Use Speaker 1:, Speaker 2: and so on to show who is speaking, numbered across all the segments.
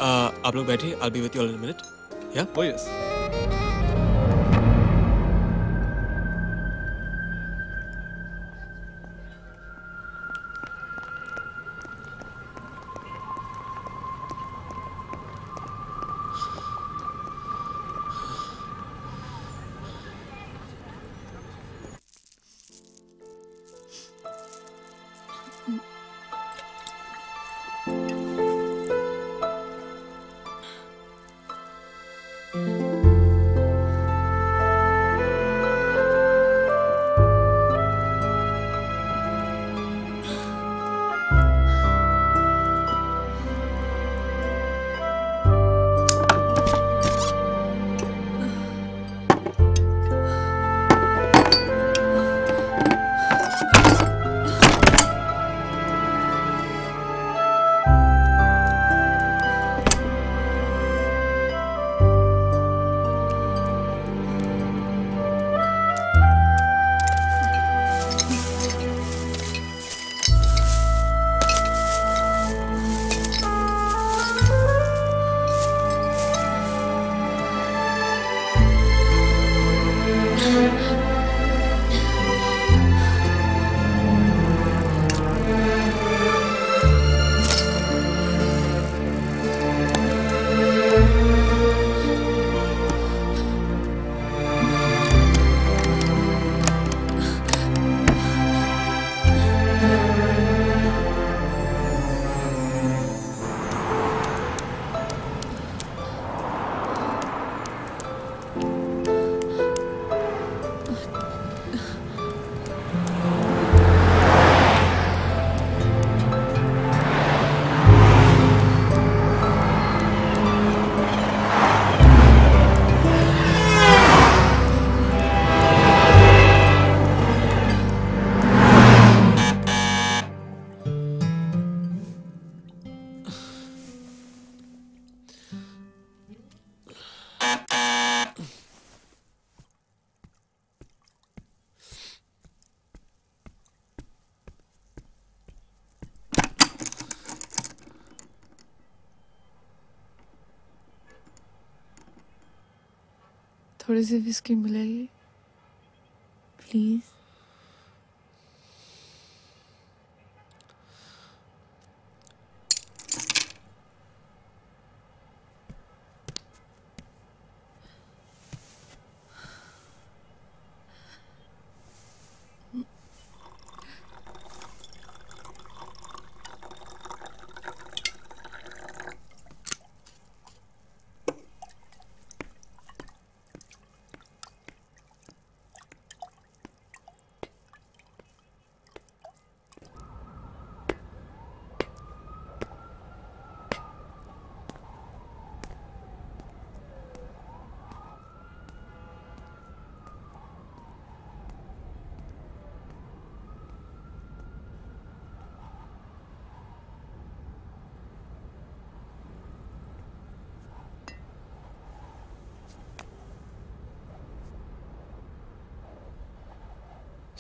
Speaker 1: आप लोग बैठिए, I'll be with you all in a minute. Yeah?
Speaker 2: Oh yes.
Speaker 3: थोड़ी सी विस्की मिलेगी प्लीज?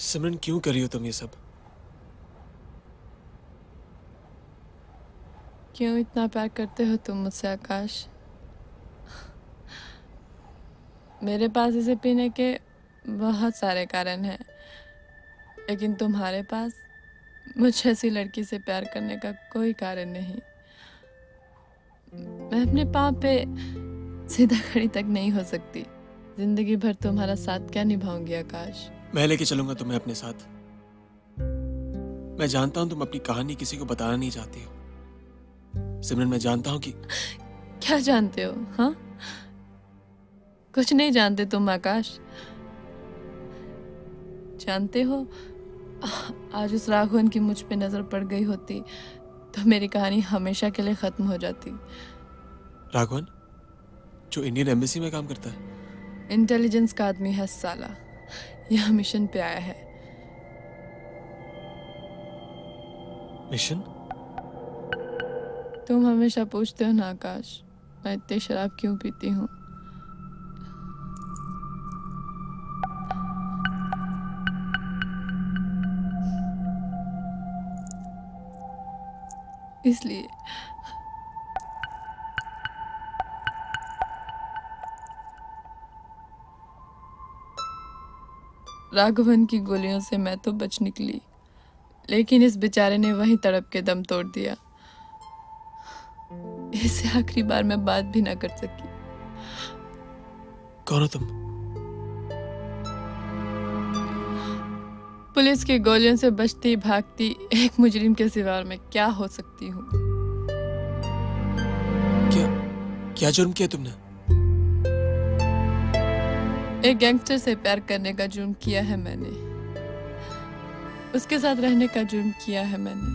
Speaker 1: सिमरन, क्यों कर रही हो तुम ये सब?
Speaker 3: क्यों इतना प्यार करते हो तुम मुझसे आकाश? मेरे पास इसे पीने के बहुत सारे कारण हैं, लेकिन तुम्हारे पास मुझ जैसी लड़की से प्यार करने का कोई कारण नहीं। मैं अपने पाँव पे सीधा खड़ी तक नहीं हो सकती। जिंदगी भर तुम्हारा साथ क्या निभाऊंगी आकाश?
Speaker 1: मैं लेके चलूंगा तुम्हें अपने साथ। मैं जानता हूं तुम अपनी कहानी किसी को बताना नहीं चाहती हो सिमरन। मैं जानता हूं कि
Speaker 3: क्या जानते हो? हाँ, कुछ नहीं जानते तुम आकाश। जानते हो, आज उस राघवन की मुझ पे नजर पड़ गई होती तो मेरी कहानी हमेशा के लिए खत्म हो जाती।
Speaker 1: राघवन जो इंडियन एम्बेसी में काम करता है?
Speaker 3: इंटेलिजेंस का आदमी है साला। यह मिशन पे आया है।
Speaker 1: मिशन?
Speaker 3: तुम हमेशा पूछते हो ना आकाश, मैं इतनी शराब क्यों पीती हूँ? इसलिए राघवन की गोलियों से मैं तो बच निकली, लेकिन इस बेचारे ने वहीं तड़प के दम तोड़ दिया। इससे आखिरी बार मैं बात भी ना कर सकी।
Speaker 1: कौन हो तुम?
Speaker 3: पुलिस की गोलियों से बचती भागती एक मुजरिम के सिवा मैं क्या हो सकती हूँ?
Speaker 1: क्या जुर्म किया तुमने?
Speaker 3: एक गैंगस्टर से प्यार करने का जुर्म किया है मैंने। उसके साथ रहने का जुर्म किया है मैंने।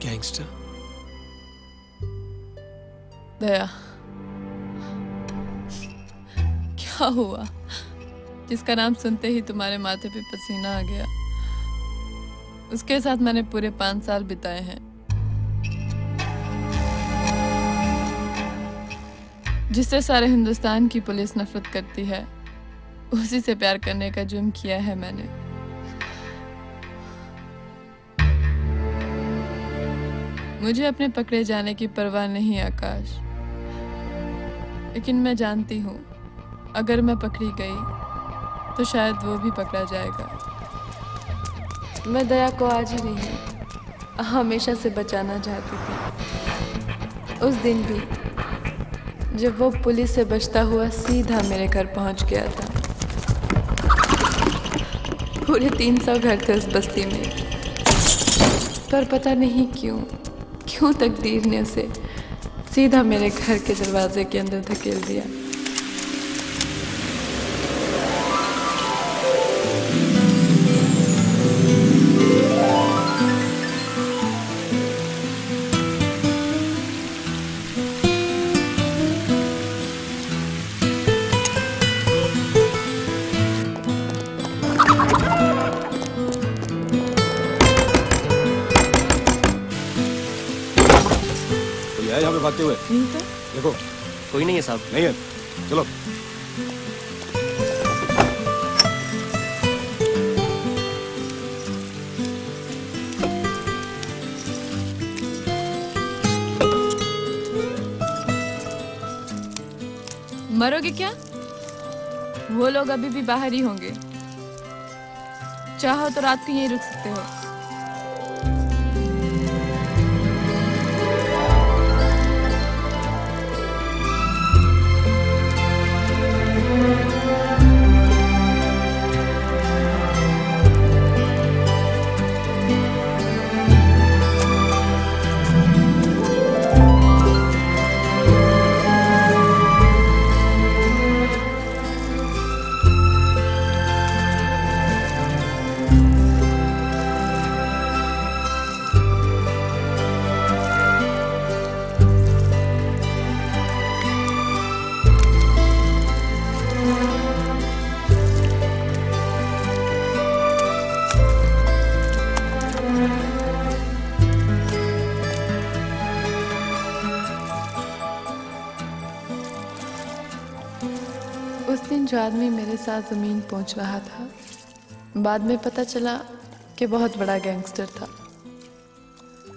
Speaker 1: गैंगस्टर?
Speaker 3: दया, क्या हुआ? जिसका नाम सुनते ही तुम्हारे माथे पे पसीना आ गया। उसके साथ मैंने पूरे 5 साल बिताए हैं। जिससे सारे हिंदुस्तान की पुलिस नफरत करती है, उसी से प्यार करने का जुर्म किया है मैंने। मुझे अपने पकड़े जाने की परवाह नहीं आकाश, लेकिन मैं जानती हूँ अगर मैं पकड़ी गई तो शायद वो भी पकड़ा जाएगा। मैं दया को आज ही नहीं, हमेशा से बचाना चाहती थी। उस दिन भी जब वो पुलिस से बचता हुआ सीधा मेरे घर पहुंच गया था। पूरे 300 घर थे उस बस्ती में, पर पता नहीं क्यों तकदीर ने उसे सीधा मेरे घर के दरवाजे के अंदर धकेल दिया।
Speaker 2: यहाँ पे भागते हुए देखो।
Speaker 4: कोई नहीं है साहब।
Speaker 2: नहीं है, चलो।
Speaker 3: मरोगे क्या? वो लोग अभी भी बाहर ही होंगे। चाहो तो रात को यहीं रुक सकते हो। उस दिन जो आदमी मेरे साथ ज़मीन पहुंच रहा था, बाद में पता चला कि बहुत बड़ा गैंगस्टर था।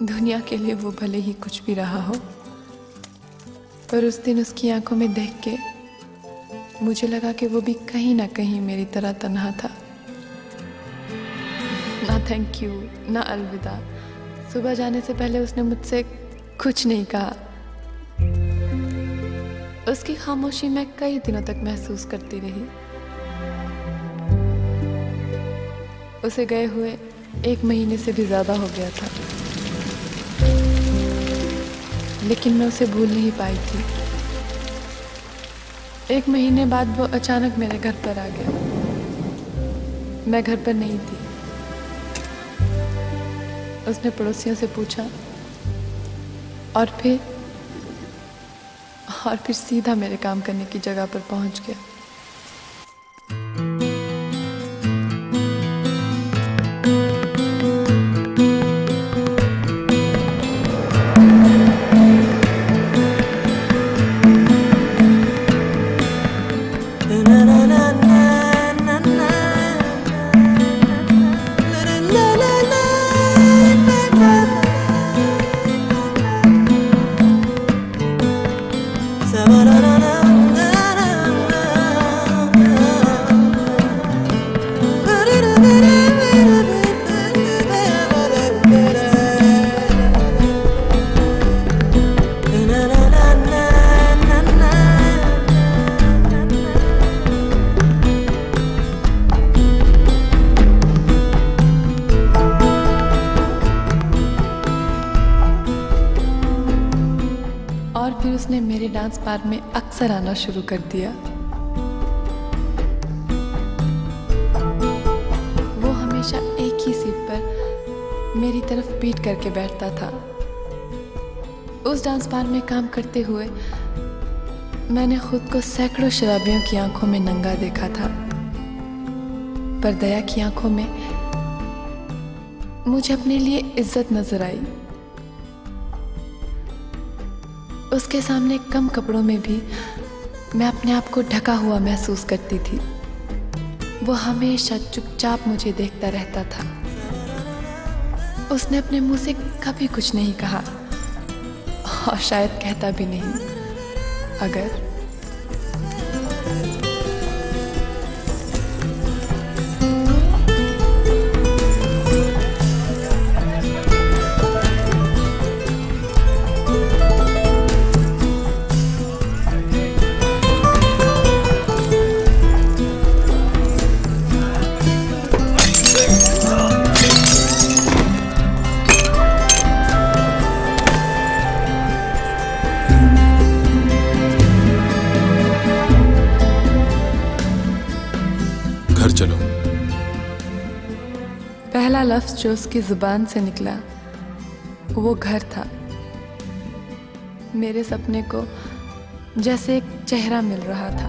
Speaker 3: दुनिया के लिए वो भले ही कुछ भी रहा हो, पर उस दिन उसकी आंखों में देख के मुझे लगा कि वो भी कहीं ना कहीं मेरी तरह तन्हा था। ना थैंक यू, ना अलविदा। सुबह जाने से पहले उसने मुझसे कुछ नहीं कहा। उसकी खामोशी मैं कई दिनों तक महसूस करती रही। उसे गए हुए 1 महीने से भी ज्यादा हो गया था, लेकिन मैं उसे भूल नहीं पाई थी। 1 महीने बाद वो अचानक मेरे घर पर आ गया। मैं घर पर नहीं थी। उसने पड़ोसियों से पूछा और फिर सीधा मेरे काम करने की जगह पर पहुंच गया। और फिर उसने मेरे डांस बार में अक्सर आना शुरू कर दिया। वो हमेशा एक ही सीट पर मेरी तरफ पीठ करके बैठता था। उस डांस बार में काम करते हुए मैंने खुद को सैकड़ों शराबियों की आंखों में नंगा देखा था, पर दया की आंखों में मुझे अपने लिए इज्जत नजर आई। उसके सामने कम कपड़ों में भी मैं अपने आप को ढका हुआ महसूस करती थी। वो हमेशा चुपचाप मुझे देखता रहता था। उसने अपने मुंह से कभी कुछ नहीं कहा और शायद कहता भी नहीं। अगर
Speaker 1: घर चलो।
Speaker 3: पहला लफ्ज जो उसकी जुबान से निकला वो घर था। मेरे सपने को जैसे एक चेहरा मिल रहा था।